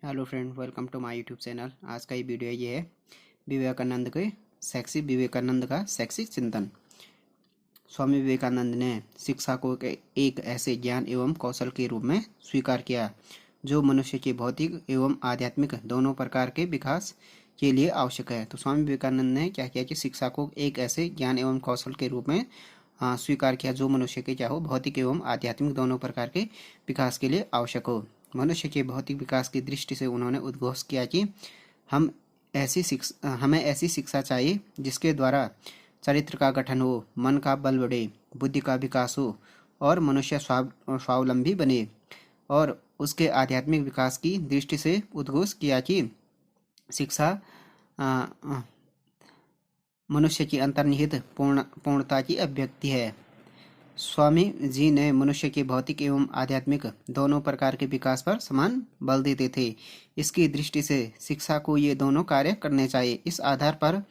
Hello friend, welcome to my YouTube channel. आज का ये वीडियो ये है विवेकानंद का शैक्षिक चिंतन। स्वामी विवेकानंद ने शिक्षा को एक ऐसे ज्ञान एवं कौशल के रूप में स्वीकार किया जो मनुष्य के भौतिक एवं आध्यात्मिक दोनों प्रकार के विकास के लिए आवश्यक है। तो स्वामी विवेकानंद ने क्या किया कि शिक्षा को एक ऐसे ज्ञान एवं कौशल के रूप में स्वीकार किया जो मनुष्य के क्या हो, भौतिक एवं आध्यात्मिक दोनों प्रकार के विकास के लिए आवश्यक हो। मनुष्य के भौतिक विकास की दृष्टि से उन्होंने उद्घोष किया कि हमें ऐसी शिक्षा चाहिए जिसके द्वारा चरित्र का गठन हो, मन का बल बढ़े, बुद्धि का विकास हो और मनुष्य स्वावलंबी बने। और उसके आध्यात्मिक विकास की दृष्टि से उद्घोष किया कि शिक्षा मनुष्य की अंतर्निहित पूर्णता की अभिव्यक्ति है। स्वामी जी ने मनुष्य के भौतिक एवं आध्यात्मिक दोनों प्रकार के विकास पर समान बल देते थे। इसकी दृष्टि से शिक्षा को ये दोनों कार्य करने चाहिए। इस आधार पर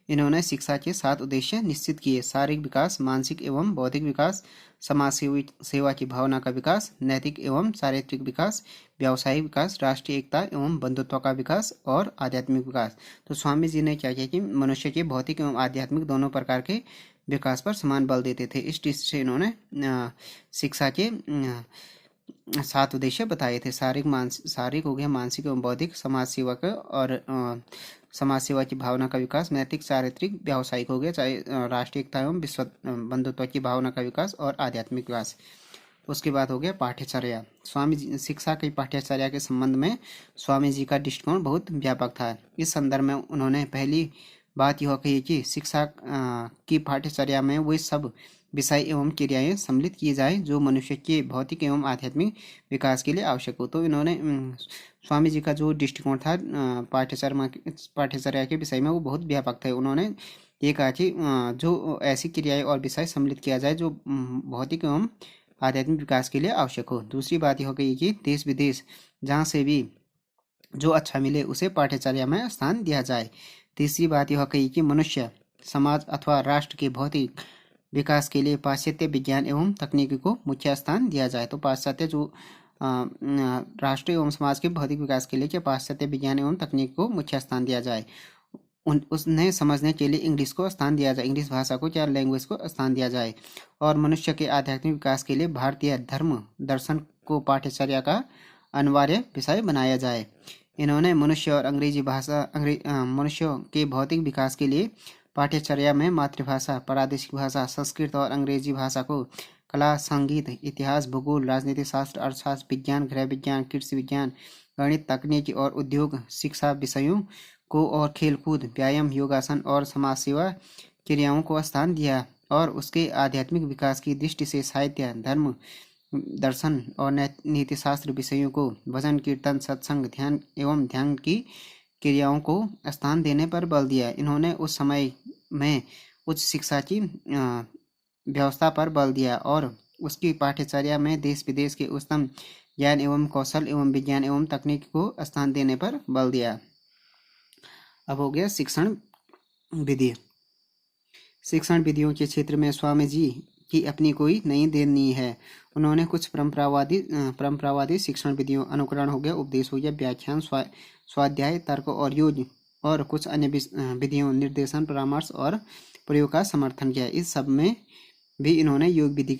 इन्होंने शिक्षा के 7 उद्देश्य निश्चित किए: शारीरिक विकास, मानसिक एवं बौद्धिक विकास, समाज सेवा की भावना का विकास, नैतिक एवं चारित्रिक विकास, व्यावसायिक विकास, राष्ट्रीय एकता एवं बंधुत्व का विकास और आध्यात्मिक विकास। तो स्वामी जी ने क्या किया कि मनुष्य के भौतिक एवं आध्यात्मिक दोनों प्रकार के विकास पर समान बल देते थे। इस दृष्टि से इन्होंने शिक्षा के 7 उद्देश्य बताए थे: शारीरिक हो गया, मानसिक एवं बौद्धिक, समाज सेवा का और समाज सेवा की भावना का विकास, नैतिक, चारित्रिक, व्यावसायिक हो गया, चाहे राष्ट्रीय एकता एवं विश्व बंधुत्व की भावना का विकास और आध्यात्मिक विकास। उसके बाद हो गया पाठ्यचर्या। शिक्षा की पाठ्यचर्या के संबंध में स्वामी जी का दृष्टिकोण बहुत व्यापक था। इस संदर्भ में उन्होंने पहली बात यह कही कि शिक्षा की पाठ्यचर्या में वे सब विषय एवं क्रियाएं सम्मिलित की जाए जो मनुष्य के भौतिक एवं आध्यात्मिक विकास के लिए आवश्यक हो। तो इन्होंने स्वामी जी का जो दृष्टिकोण था पाठ्यचर्या के विषय में वो बहुत व्यापक था। उन्होंने ये कहा कि जो ऐसी क्रियाएं और विषय सम्मिलित किया जाए जो भौतिक एवं आध्यात्मिक विकास के लिए आवश्यक हो। दूसरी बात यह कही कि देश विदेश जहाँ से भी जो अच्छा मिले उसे पाठ्यचर्या में स्थान दिया जाए। तीसरी बात यह कही कि मनुष्य, समाज अथवा राष्ट्र के भौतिक विकास के लिए पाश्चात्य विज्ञान एवं तकनीकी को मुख्य स्थान दिया जाए। तो पाश्चात्य जो राष्ट्र एवं समाज के भौतिक विकास के लिए क्या पाश्चात्य विज्ञान एवं तकनीक को मुख्य स्थान दिया जाए। उसने समझने के लिए इंग्लिश को स्थान दिया जाए, इंग्लिश भाषा को क्या लैंग्वेज को स्थान दिया जाए। और मनुष्य के आध्यात्मिक विकास के लिए भारतीय धर्म दर्शन को पाठ्यचर्या का अनिवार्य विषय बनाया जाए। इन्होंने मनुष्य और मनुष्यों के भौतिक विकास के लिए पाठ्यचर्या में मातृभाषा, प्रादेशिक भाषा, संस्कृत और अंग्रेजी भाषा को, कला, संगीत, इतिहास, भूगोल, राजनीति शास्त्र, अर्थशास्त्र, विज्ञान, गृह विज्ञान, कृषि विज्ञान, गणित, तकनीकी और उद्योग शिक्षा विषयों को और खेलकूद, व्यायाम, योगासन और समाज सेवा क्रियाओं को स्थान दिया। और उसके आध्यात्मिक विकास की दृष्टि से साहित्य, धर्म दर्शन और नीति शास्त्र विषयों को, भजन, कीर्तन, सत्संग, ध्यान एवं ध्यान की क्रियाओं को स्थान देने पर बल दिया। इन्होंने उस समय में उच्च शिक्षा की व्यवस्था पर बल दिया और उसकी पाठ्यचर्या में देश विदेश के उच्चतम ज्ञान एवं कौशल एवं विज्ञान एवं तकनीक को स्थान देने पर बल दिया। अब हो गया शिक्षण विधि। शिक्षण विधियों के क्षेत्र में स्वामी जी की अपनी कोई नई देन नहीं है। उन्होंने कुछ परंपरावादी शिक्षण विधियों, अनुकरण हो गया, उपदेश हो गया, व्याख्यान, स्वाध्याय, तर्क और योग और कुछ अन्य विधियों, निर्देशन, परामर्श और प्रयोग का समर्थन किया। इस सब में भी इन्होंने योग विधि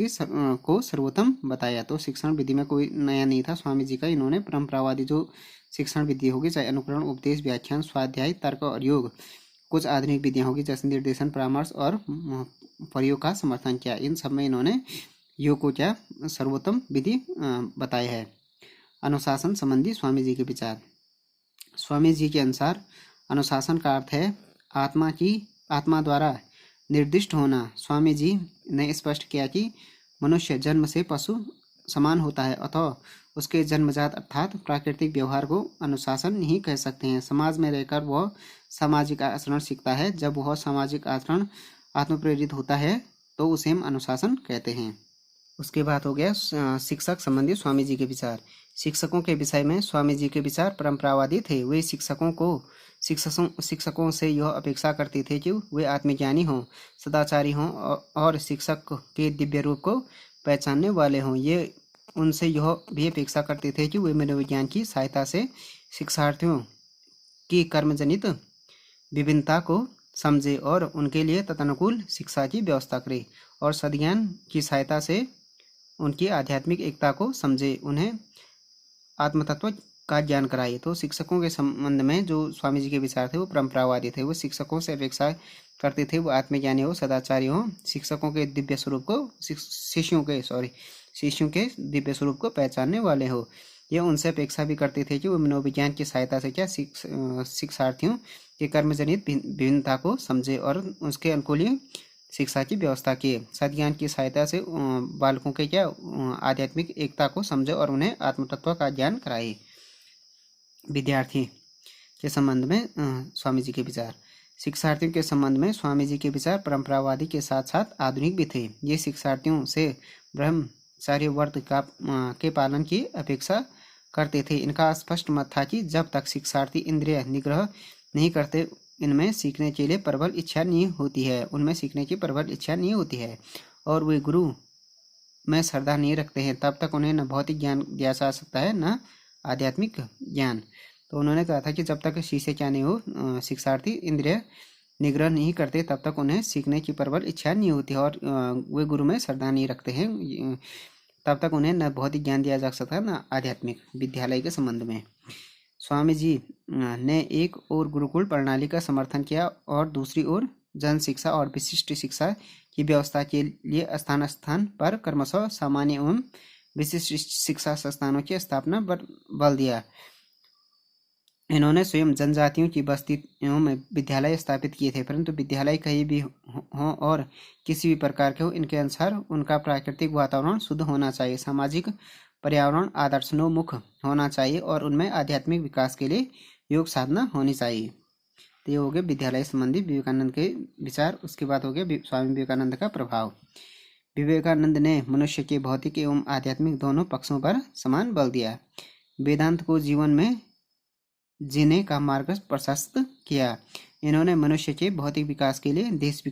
को सर्वोत्तम बताया। तो शिक्षण विधि में कोई नया नहीं था स्वामी जी का। इन्होंने परंपरावादी जो शिक्षण विधि होगी, चाहे अनुकरण, उपदेश, व्याख्यान, स्वाध्याय, तर्क और योग, कुछ आधुनिक विधियां होगी जैसे निर्देशन, परामर्श और प्रयोग का समर्थन किया। इन सब में इन्होंने योग को क्या सर्वोत्तम विधि बताया है। अनुशासन संबंधी स्वामी जी के विचार। स्वामी जी के अनुसार अनुशासन का अर्थ है आत्मा द्वारा निर्दिष्ट होना। स्वामी जी ने स्पष्ट किया कि मनुष्य जन्म से पशु समान होता है, अतः उसके जन्मजात अर्थात प्राकृतिक व्यवहार को अनुशासन नहीं कह सकते हैं। समाज में रहकर वह सामाजिक आचरण सीखता है। जब वह सामाजिक आचरण आत्मप्रेरित होता है तो उसे हम अनुशासन कहते हैं। उसके बाद हो गया शिक्षक संबंधी स्वामी जी के विचार। शिक्षकों के विषय में स्वामी जी के विचार परंपरावादी थे। वे शिक्षकों से यह अपेक्षा करते थे कि वे आत्मज्ञानी हों, सदाचारी हों और शिक्षक के दिव्य रूप को पहचानने वाले हों। ये उनसे यह भी अपेक्षा करते थे कि वे मनोविज्ञान की सहायता से शिक्षार्थियों की कर्मजनित विभिन्नता को समझे और उनके लिए तदनुकूल शिक्षा की व्यवस्था करे और सद्ज्ञान की सहायता से उनकी आध्यात्मिक एकता को समझे, उन्हें आत्मतत्व का ज्ञान कराए। तो शिक्षकों के संबंध में जो स्वामी जी के विचार थे वो परंपरावादी थे। वो शिक्षकों से अपेक्षा करते थे वो आत्मज्ञानी हो, सदाचारी हो, शिक्षकों के दिव्य स्वरूप को शिष्यों के दिव्य स्वरूप को पहचानने वाले हो। यह उनसे अपेक्षा भी करते थे कि वो मनोविज्ञान की सहायता से क्या शिक्षार्थियों के कर्मजनित विभिन्नता को समझे और उसके अनुकूल शिक्षा की व्यवस्था किए। सद्ज्ञान की सहायता से बालकों के क्या आध्यात्मिक एकता को समझे और उन्हें आत्मतत्व का ज्ञान कराए। विद्यार्थी के संबंध में स्वामी जी के विचार। शिक्षार्थियों के संबंध में स्वामी जी के विचार परंपरावादी के साथ साथ आधुनिक भी थे। ये शिक्षार्थियों से ब्रह्मचर्य व्रत के पालन की अपेक्षा करते थे। इनका स्पष्ट मत था कि जब तक शिक्षार्थी इंद्रिय निग्रह नहीं करते इनमें सीखने के लिए प्रबल इच्छा नहीं होती है, उनमें सीखने की प्रबल इच्छा नहीं होती है और वे गुरु में श्रद्धा नहीं रखते हैं, तब तक उन्हें न भौतिक ज्ञान दिया जा सकता है न आध्यात्मिक ज्ञान। तो उन्होंने कहा था कि जब तक शिष्य क्या नहीं हो, शिक्षार्थी इंद्रिय निग्रह नहीं करते तब तक उन्हें सीखने की प्रबल इच्छा नहीं होती और वे गुरु में श्रद्धा नहीं रखते हैं, तब तक उन्हें न भौतिक ज्ञान दिया जा सकता है न आध्यात्मिक। विद्यालय के संबंध में स्वामी जी ने एक और गुरुकुल प्रणाली का समर्थन किया और दूसरी ओर जन शिक्षा और विशिष्ट शिक्षा की व्यवस्था के लिए स्थान स्थान पर क्रमशः सामान्य एवं विशिष्ट शिक्षा संस्थानों की स्थापना पर बल दिया। इन्होंने स्वयं जनजातियों की बस्ती एवं विद्यालय स्थापित किए थे, परंतु विद्यालय कहीं भी हो और किसी भी प्रकार के हो, इनके अनुसार उनका प्राकृतिक वातावरण शुद्ध होना चाहिए, सामाजिक पर्यावरण आदर्शोन्मुख होना चाहिए और उनमें आध्यात्मिक विकास के लिए योग साधना होनी चाहिए। तो ये हो गया विद्यालय संबंधी विवेकानंद के विचार। उसके बाद हो गया स्वामी विवेकानंद का प्रभाव। विवेकानंद ने मनुष्य के भौतिक एवं आध्यात्मिक दोनों पक्षों पर समान बल दिया। वेदांत को जीवन में जीने का मार्ग प्रशस्त किया। इन्होंने मनुष्य के भौतिक विकास के लिए देश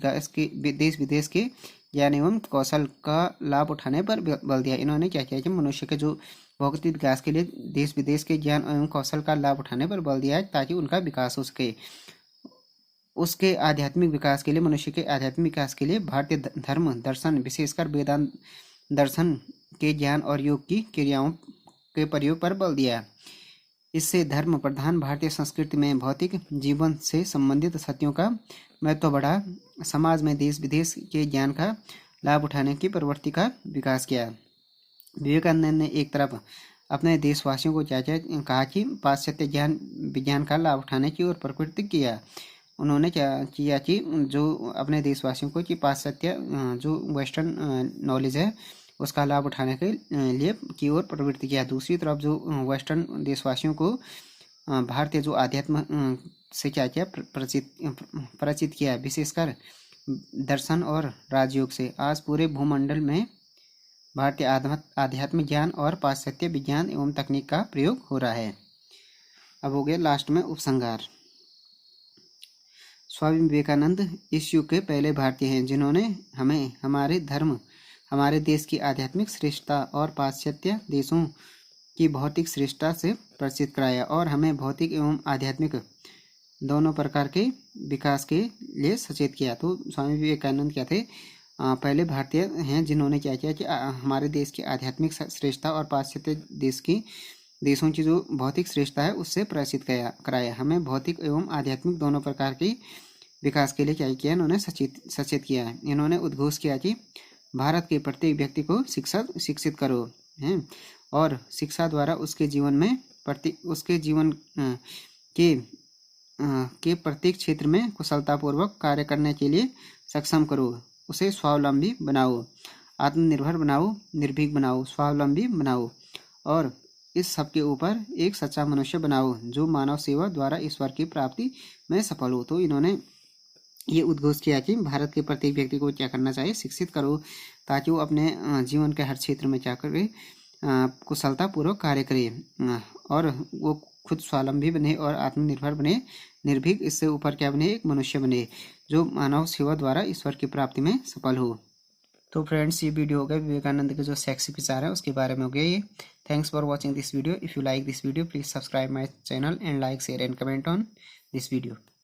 विदेश के ज्ञान एवं कौशल का लाभ उठाने पर बल दिया। इन्होंने क्या किया कि मनुष्य के जो भौतिक विकास के लिए देश विदेश के ज्ञान एवं कौशल का लाभ उठाने पर बल दिया है ताकि उनका विकास हो सके। उसके आध्यात्मिक विकास के लिए, मनुष्य के आध्यात्मिक विकास के लिए भारतीय धर्म दर्शन विशेषकर वेदांत दर्शन के ज्ञान और योग की क्रियाओं के प्रयोग पर बल दिया। इससे धर्म प्रधान भारतीय संस्कृति में भौतिक जीवन से संबंधित सत्यों का महत्व बढ़ा। समाज में देश विदेश के ज्ञान का लाभ उठाने की प्रवृत्ति का विकास किया। विवेकानंद ने एक तरफ अपने देशवासियों को क्या कहा कि पाश्चात्य ज्ञान विज्ञान का लाभ उठाने की ओर प्रवृत्त किया। उन्होंने क्या किया कि जो अपने देशवासियों को कि पाश्चात्य जो वेस्टर्न नॉलेज है उसका लाभ उठाने के लिए की ओर प्रवृत्त किया। दूसरी तरफ जो वेस्टर्न देशवासियों को भारतीय जो आध्यात्म से क्या किया परिचित किया, विशेषकर दर्शन और राजयोग से। आज पूरे भूमंडल में भारतीय आध्यात्म ज्ञान और पाश्चात्य विज्ञान एवं तकनीक का प्रयोग हो रहा है। अब हो गया लास्ट में उपसंहार। स्वामी विवेकानंद इस युग के पहले भारतीय हैं जिन्होंने हमें हमारे देश की आध्यात्मिक श्रेष्ठता और पाश्चात्य देशों की भौतिक श्रेष्ठता से परिचित कराया और हमें भौतिक एवं आध्यात्मिक दोनों प्रकार के विकास के लिए सचेत किया। तो स्वामी विवेकानंद क्या थे? पहले भारतीय हैं जिन्होंने क्या किया कि हमारे देश की आध्यात्मिक श्रेष्ठता और पाश्चात्य देशों की जो भौतिक श्रेष्ठता है उससे परिचित कराया। हमें भौतिक एवं आध्यात्मिक दोनों प्रकार के विकास के लिए क्या किया? इन्होंने सचेत किया। इन्होंने उद्घोष किया कि भारत के प्रत्येक व्यक्ति को शिक्षित करो हैं और शिक्षा द्वारा उसके जीवन के प्रत्येक क्षेत्र में कुशलतापूर्वक कार्य करने के लिए सक्षम करो। उसे स्वावलंबी बनाओ, आत्मनिर्भर बनाओ, निर्भीक बनाओ, स्वावलंबी बनाओ और इस सब के ऊपर एक सच्चा मनुष्य बनाओ जो मानव सेवा द्वारा ईश्वर की प्राप्ति में सफल हो। तो इन्होंने ये उद्घोष किया कि भारत के प्रत्येक व्यक्ति को क्या करना चाहिए? शिक्षित करो ताकि वो अपने जीवन के हर क्षेत्र में क्या करे? कुशलतापूर्वक कार्य करे और वो खुद स्वावलंबी बने और आत्मनिर्भर बने, निर्भीक, इससे ऊपर क्या बने? एक मनुष्य बने जो मानव सेवा द्वारा ईश्वर की प्राप्ति में सफल हो। तो फ्रेंड्स ये वीडियो हो गया विवेकानंद के जो शैक्षिक विचार है उसके बारे में हो गया ये। Thanks for watching this video. If you like this video please subscribe my channel and like share and comment on this video.